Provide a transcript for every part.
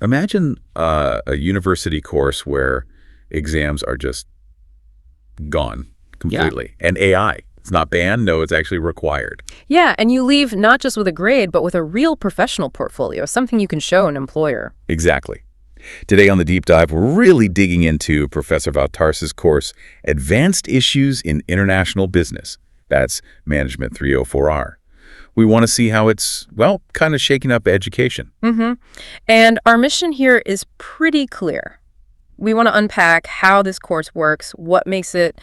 Imagine a university course where exams are just gone Yeah. completely. And AI, it's not banned. No, it's actually required. Yeah, and you leave not just with a grade, but with a real professional portfolio, something you can show an employer. Exactly. Today on the Deep Dive, we're really digging into Professor Valtars's course, Advanced Issues in International Business. That's Management 304R. We want to see how it's, well, kind of shaking up education. And our mission here is pretty clear. We want to unpack how this course works, what makes it,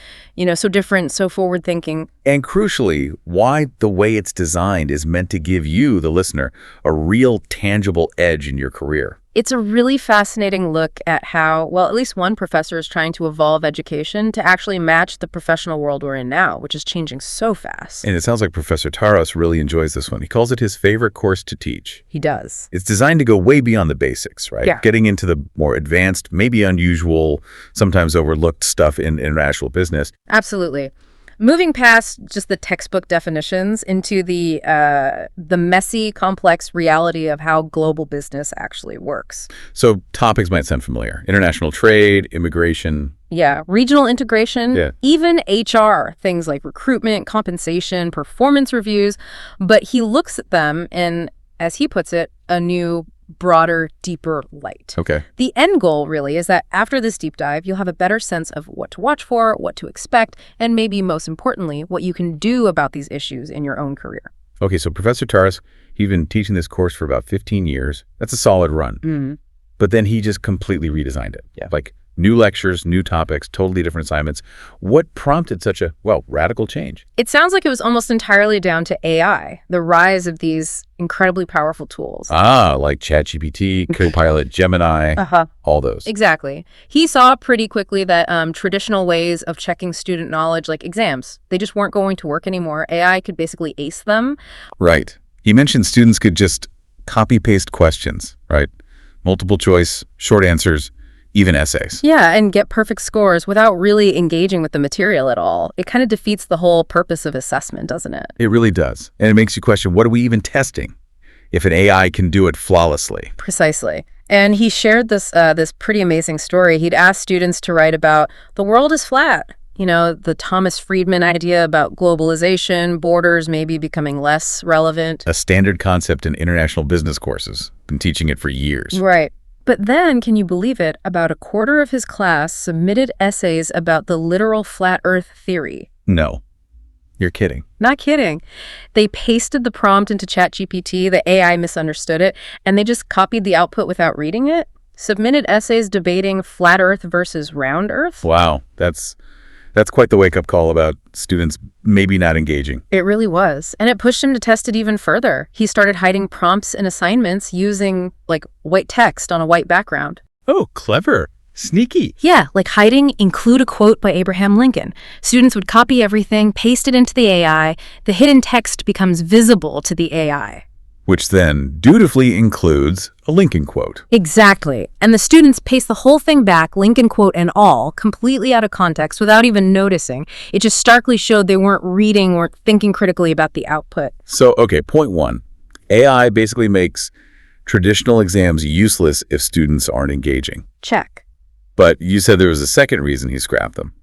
so different, so forward-thinking. And crucially, why the way it's designed is meant to give you, the listener, a real tangible edge in your career. It's a really fascinating look at how, well, at least one professor is trying to evolve education to actually match the professional world we're in now, which is changing so fast. And it sounds like Professor Taros really enjoys this one. He calls it his favorite course to teach. He does. It's designed to go way beyond the basics, right? Yeah. Getting into the more advanced, maybe unusual, sometimes overlooked stuff in international business. Absolutely. Moving past just the textbook definitions into the messy, complex reality of how global business actually works. So topics might sound familiar. International trade, immigration. Yeah, regional integration, Yeah. even HR, things like recruitment, compensation, performance reviews. But he looks at them in, as he puts it, a new, broader, deeper light. Okay. The end goal, really, is that after this deep dive, you'll have a better sense of what to watch for, what to expect, and maybe most importantly, what you can do about these issues in your own career. Okay, so Professor Taros, he's been teaching this course for about 15 years. That's a solid run. But then he just completely redesigned it. Yeah. Like new lectures, new topics, totally different assignments. What prompted such a, well, radical change? It sounds like it was almost entirely down to AI, the rise of these incredibly powerful tools. Like ChatGPT, Copilot, Gemini, all those. Exactly. He saw pretty quickly that traditional ways of checking student knowledge, like exams, they just weren't going to work anymore. AI could basically ace them. Right. He mentioned students could just copy-paste questions, right? Multiple choice, short answers, even essays. Yeah, and get perfect scores without really engaging with the material at all. It kind of defeats the whole purpose of assessment, doesn't it? It really does. And it makes you question, what are we even testing if an AI can do it flawlessly? Precisely. And he shared this pretty amazing story. He'd asked students to write about the world is flat. The Thomas Friedman idea about globalization, borders maybe becoming less relevant. A standard concept in international business courses. Been teaching it for years. Right. But then, can you believe it, about a quarter of his class submitted essays about the literal flat earth theory. No. You're kidding. Not kidding. They pasted the prompt into ChatGPT, the AI misunderstood it, and they just copied the output without reading it. Submitted essays debating flat earth versus round earth. Wow. That's quite the wake-up call about students maybe not engaging. It really was. And it pushed him to test it even further. He started hiding prompts and assignments using, white text on a white background. Oh, clever. Sneaky. Yeah, like hiding include a quote by Abraham Lincoln. Students would copy everything, paste it into the AI. The hidden text becomes visible to the AI. Which then dutifully includes a Lincoln quote. Exactly. And the students paste the whole thing back, Lincoln quote and all, completely out of context without even noticing. It just starkly showed they weren't reading or thinking critically about the output. So, okay, point one. AI basically makes traditional exams useless if students aren't engaging. Check. But you said there was a second reason he scrapped them.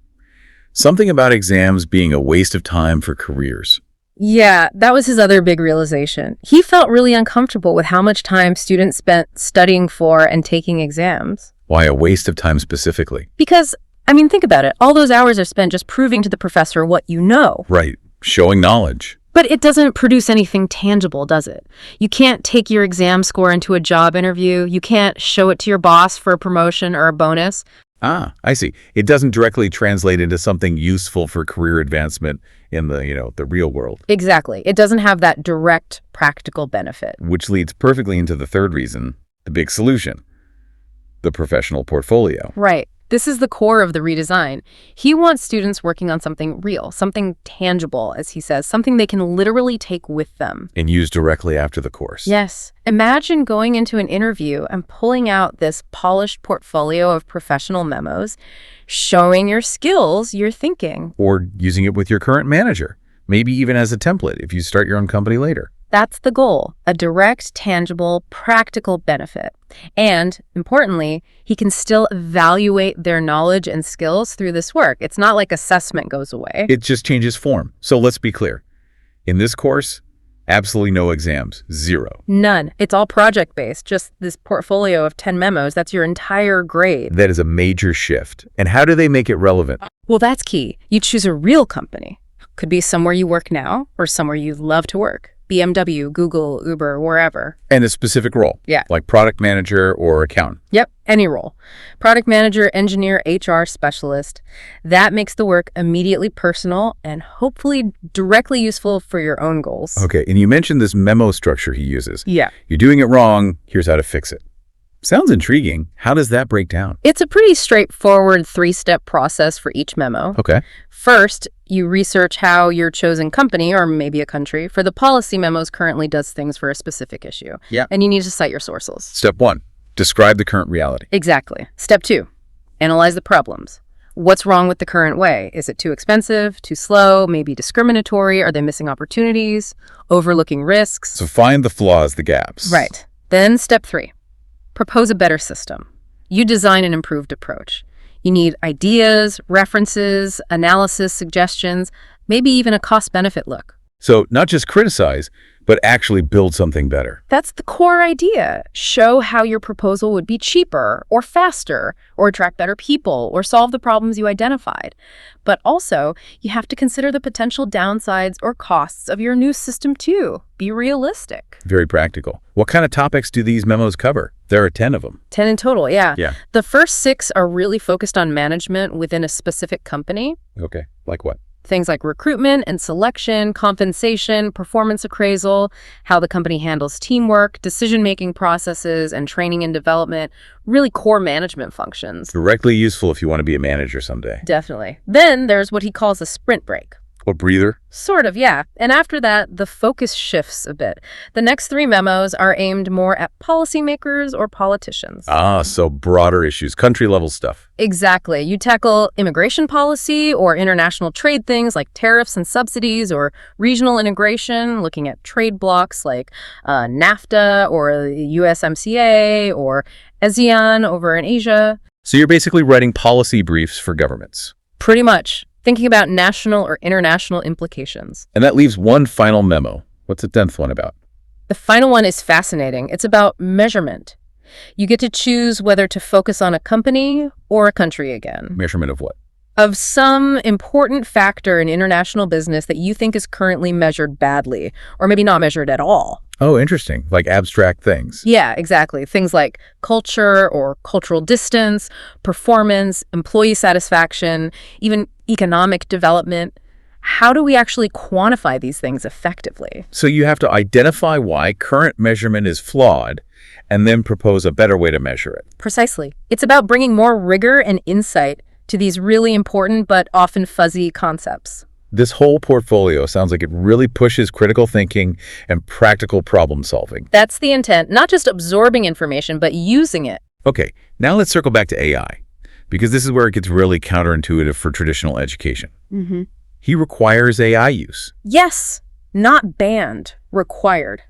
Something about exams being a waste of time for careers. Yeah, that was his other big realization. He felt really uncomfortable with how much time students spent studying for and taking exams. Why a waste of time specifically? Because, think about it. All those hours are spent just proving to the professor what you know. Right. Showing knowledge. But it doesn't produce anything tangible, does it? You can't take your exam score into a job interview. You can't show it to your boss for a promotion or a bonus. Ah, I see. It doesn't directly translate into something useful for career advancement in the real world. Exactly. It doesn't have that direct practical benefit. Which leads perfectly into the third reason, the big solution, the professional portfolio. Right. This is the core of the redesign. He wants students working on something real, something tangible, as he says, something they can literally take with them. And use directly after the course. Yes. Imagine going into an interview and pulling out this polished portfolio of professional memos, showing your skills, your thinking. Or using it with your current manager, maybe even as a template if you start your own company later. That's the goal, a direct, tangible, practical benefit. And, importantly, he can still evaluate their knowledge and skills through this work. It's not like assessment goes away. It just changes form. So let's be clear. In this course, absolutely no exams. Zero. None. It's all project-based, just this portfolio of 10 memos. That's your entire grade. That is a major shift. And how do they make it relevant? Well, that's key. You choose a real company. Could be somewhere you work now or somewhere you'd love to work. BMW, Google, Uber, wherever. And a specific role. Yeah. Like product manager or accountant. Yep, any role. Product manager, engineer, HR specialist. That makes the work immediately personal and hopefully directly useful for your own goals. Okay, and you mentioned this memo structure he uses. Yeah. You're doing it wrong, here's how to fix it. Sounds intriguing. How does that break down? It's a pretty straightforward 3-step process for each memo. Okay. First, you research how your chosen company, or maybe a country, for the policy memos currently does things for a specific issue. Yeah. And you need to cite your sources. Step 1, describe the current reality. Exactly. Step 2, analyze the problems. What's wrong with the current way? Is it too expensive, too slow, maybe discriminatory? Are they missing opportunities, overlooking risks? So find the flaws, the gaps. Right. Then step 3, propose a better system. You design an improved approach. You need ideas, references, analysis, suggestions, maybe even a cost-benefit look. So not just criticize, but actually build something better. That's the core idea. Show how your proposal would be cheaper or faster or attract better people or solve the problems you identified. But also, you have to consider the potential downsides or costs of your new system too. Be realistic. Very practical. What kind of topics do these memos cover? There are 10 of them. 10 in total, yeah. Yeah. The first 6 are really focused on management within a specific company. Okay. Like what? Things like recruitment and selection, compensation, performance appraisal, how the company handles teamwork, decision-making processes, and training and development, really core management functions. Directly useful if you want to be a manager someday. Definitely. Then there's what he calls a sprint break. Or breather? Sort of, yeah. And after that, the focus shifts a bit. The next 3 memos are aimed more at policymakers or politicians. Ah, so broader issues, country-level stuff. Exactly. You tackle immigration policy or international trade things like tariffs and subsidies or regional integration, looking at trade blocs like NAFTA or USMCA or ASEAN over in Asia. So you're basically writing policy briefs for governments. Pretty much. Thinking about national or international implications. And that leaves one final memo. What's the 10th one about? The final one is fascinating. It's about measurement. You get to choose whether to focus on a company or a country again. Measurement of what? Of some important factor in international business that you think is currently measured badly, or maybe not measured at all. Oh, interesting. Like abstract things. Yeah, exactly. Things like culture or cultural distance, performance, employee satisfaction, even economic development. How do we actually quantify these things effectively? So you have to identify why current measurement is flawed and then propose a better way to measure it. Precisely. It's about bringing more rigor and insight to these really important but often fuzzy concepts. This whole portfolio sounds like it really pushes critical thinking and practical problem solving. That's the intent, not just absorbing information, but using it. Okay, now let's circle back to AI, because this is where it gets really counterintuitive for traditional education. He requires AI use. Yes, not banned, required.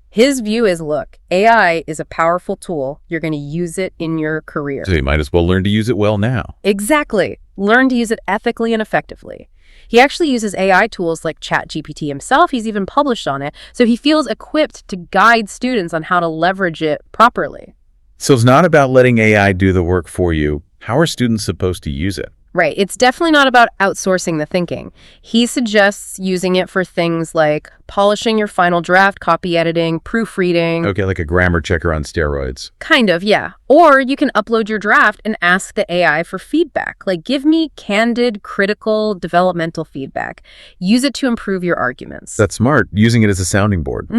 His view is, look, AI is a powerful tool. You're going to use it in your career. So you might as well learn to use it well now. Exactly. Learn to use it ethically and effectively. He actually uses AI tools like ChatGPT himself. He's even published on it. So he feels equipped to guide students on how to leverage it properly. So it's not about letting AI do the work for you. How are students supposed to use it? Right. It's definitely not about outsourcing the thinking. He suggests using it for things like polishing your final draft, copy editing, proofreading. Okay, like a grammar checker on steroids. Kind of, yeah. Or you can upload your draft and ask the AI for feedback. Like, give me candid, critical, developmental feedback. Use it to improve your arguments. That's smart, using it as a sounding board.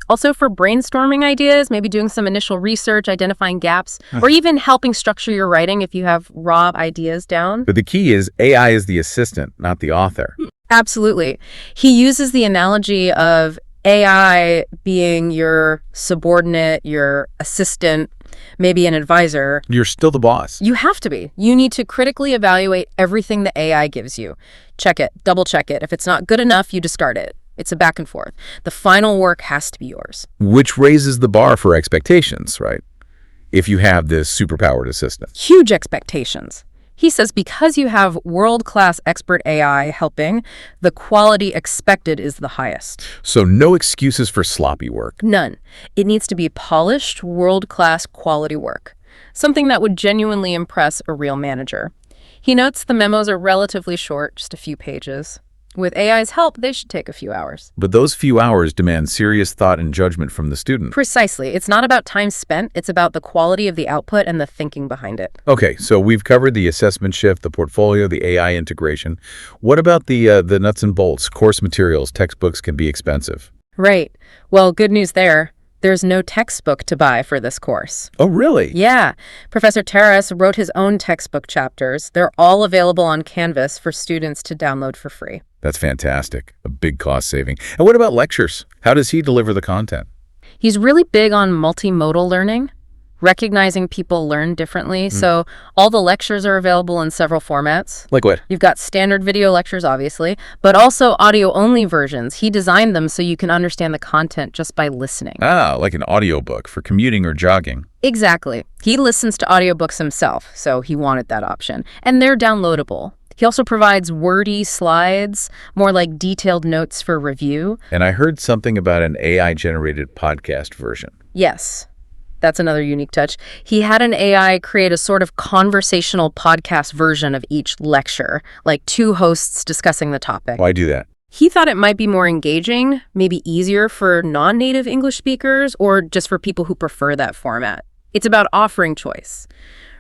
Also for brainstorming ideas, maybe doing some initial research, identifying gaps, or even helping structure your writing if you have raw ideas down. But the key is AI is the assistant, not the author. Absolutely. He uses the analogy of AI being your subordinate, your assistant, maybe an advisor. You're still the boss. You have to be. You need to critically evaluate everything the AI gives you. Check it, double check it. If it's not good enough, you discard it. It's a back and forth. The final work has to be yours. Which raises the bar for expectations, right? If you have this superpowered assistant. Huge expectations. He says because you have world-class expert AI helping, the quality expected is the highest. So no excuses for sloppy work. None. It needs to be polished, world-class quality work. Something that would genuinely impress a real manager. He notes the memos are relatively short, just a few pages. With AI's help, they should take a few hours. But those few hours demand serious thought and judgment from the student. Precisely. It's not about time spent, it's about the quality of the output and the thinking behind it. Okay, so we've covered the assessment shift, the portfolio, the AI integration. What about the nuts and bolts? Course materials, textbooks can be expensive. Right. Well, good news there. There's no textbook to buy for this course. Oh, really? Yeah. Professor Terrace wrote his own textbook chapters. They're all available on Canvas for students to download for free. That's fantastic. A big cost saving. And what about lectures? How does he deliver the content? He's really big on multimodal learning, recognizing people learn differently. So all the lectures are available in several formats. Like what? You've got standard video lectures, obviously, but also audio-only versions. He designed them so you can understand the content just by listening. Ah, like an audiobook for commuting or jogging. Exactly. He listens to audiobooks himself, so he wanted that option. And they're downloadable. He also provides wordy slides, more like detailed notes for review. And I heard something about an AI-generated podcast version. Yes, that's another unique touch. He had an AI create a sort of conversational podcast version of each lecture, like two hosts discussing the topic. Why do that? He thought it might be more engaging, maybe easier for non-native English speakers, or just for people who prefer that format. It's about offering choice.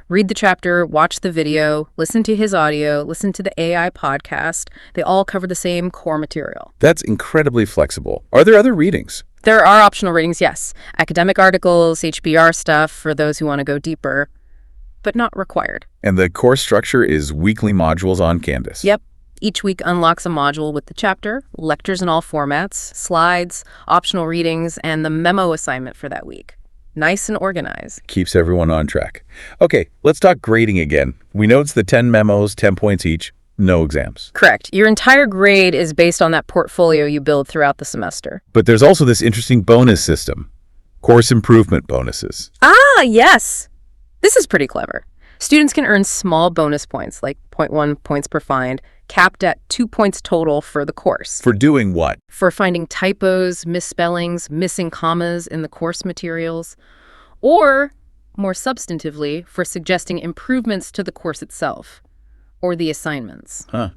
Read the chapter, watch the video, listen to his audio, listen to the AI podcast. They all cover the same core material. That's incredibly flexible. Are there other readings? There are optional readings, yes. Academic articles, HBR stuff for those who want to go deeper, but not required. And the course structure is weekly modules on Canvas. Yep. Each week unlocks a module with the chapter, lectures in all formats, slides, optional readings, and the memo assignment for that week. Nice and organized. Keeps everyone on track. Okay, let's talk grading again. We know it's the 10 memos, 10 points each, no exams. Correct. Your entire grade is based on that portfolio you build throughout the semester. But there's also this interesting bonus system. Course improvement bonuses. Ah, yes. This is pretty clever. Students can earn small bonus points, like 0.1 points per find, capped at 2 points total for the course. For doing what? For finding typos, misspellings, missing commas in the course materials, or, more substantively, for suggesting improvements to the course itself, or the assignments. Huh.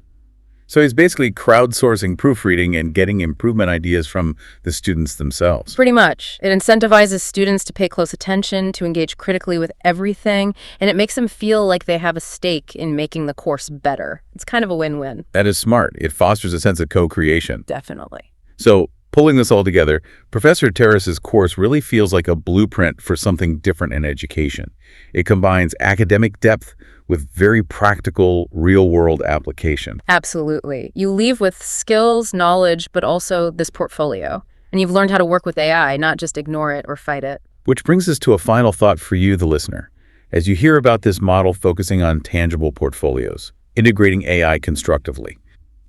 So he's basically crowdsourcing proofreading and getting improvement ideas from the students themselves. Pretty much. It incentivizes students to pay close attention, to engage critically with everything, and it makes them feel like they have a stake in making the course better. It's kind of a win-win. That is smart. It fosters a sense of co-creation. Definitely. So, pulling this all together, Professor Terrace's course really feels like a blueprint for something different in education. It combines academic depth with very practical, real-world application. Absolutely. You leave with skills, knowledge, but also this portfolio. And you've learned how to work with AI, not just ignore it or fight it. Which brings us to a final thought for you, the listener. As you hear about this model focusing on tangible portfolios, integrating AI constructively,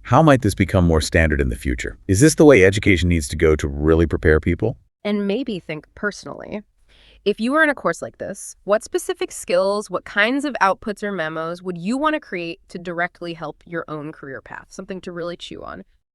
how might this become more standard in the future? Is this the way education needs to go to really prepare people? And maybe think personally. If you were in a course like this, what specific skills, what kinds of outputs or memos would you want to create to directly help your own career path? Something to really chew on.